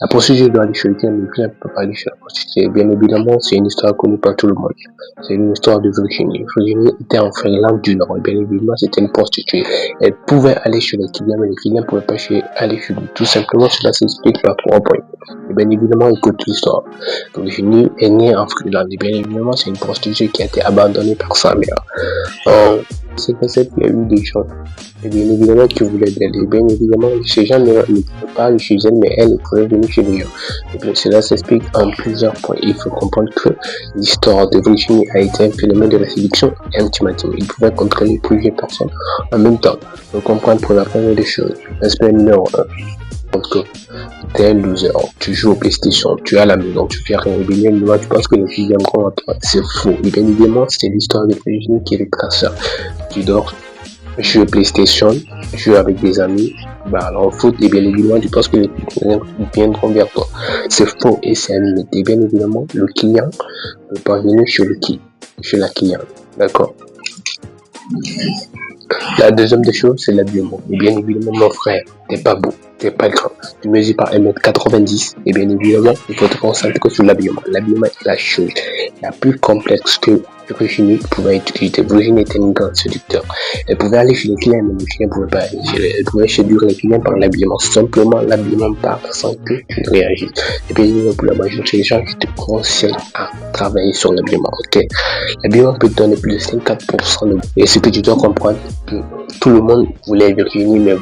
La prostituée doit aller chez le client, mais le client ne peut pas aller chez la prostituée. Bien évidemment, c'est une histoire connue par tout le monde. C'est une histoire de Virginie. Virginie était en Finlande du Nord. Et bien évidemment, c'était une prostituée. Elle pouvait aller chez les clients, mais les clients ne pouvaient pas aller chez lui. Tout simplement, cela s'explique par 3 points. Et bien évidemment, écoute l'histoire. Virginie est née en Finlande. Et bien évidemment, c'est une prostituée qui a été abandonnée par sa mère. C'est comme ça qu'il y a eu des gens, et bien évidemment, qui voulaient d'elle. Et bien évidemment, ces gens ne pouvaient pas aller chez elle, mais elle pouvait venir chez les gens. Et bien, cela s'explique en plusieurs points. Il faut comprendre que l'histoire de Virginie a été un phénomène de la séduction ultimative. Il pouvait contrôler plusieurs personnes en même temps. Il faut comprendre pour la première des choses. Aspect numéro 1. Donc, t'es un loser, tu joues au PlayStation, tu es à la maison, tu fais rien, et bien évidemment, tu penses que les filles aimeront à toi. C'est faux. Et bien évidemment, c'est l'histoire de Virginie qui est le traceur. Tu dors, joues au PlayStation, joues avec des amis, en foot, et bien évidemment, tu penses que les filles viendront vers toi. C'est faux et c'est animé. Et bien évidemment, le client peut parvenir chez la cliente. D'accord? La deuxième des choses, c'est l'habillement. Et bien évidemment, mon frère, t'es pas beau, t'es pas grand, tu mesures par 1m90. Et bien évidemment, il faut te concentrer sur l'habillement. L'habillement est la chose la plus complexe que Virginie pouvait utiliser. Virginie était une grande séducteur. Elle pouvait aller chez les clients, mais les clients ne pouvaient pas aller chez elle. Elle pouvait séduire les clients par l'habillement. Simplement, l'habillement part sans que tu ne réagisses. Et bien évidemment, pour la majorité des gens, je te conseille à travailler sur l'habillement. Ok? L'habillement peut te donner plus de 54% de. Et ce que tu dois comprendre, que tout le monde voulait Virginie, mais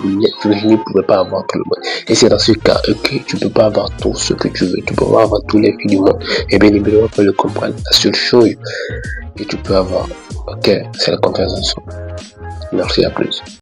Virginie ne pouvait pas avoir tout le monde. Et c'est dans ce cas que tu ne peux pas avoir tout ce que tu veux. Tu peux pas avoir tous les filles du monde. Et bien évidemment, pour le comprendre, la seule chose que tu peux avoir, ok, c'est la compensation. Merci, à plus.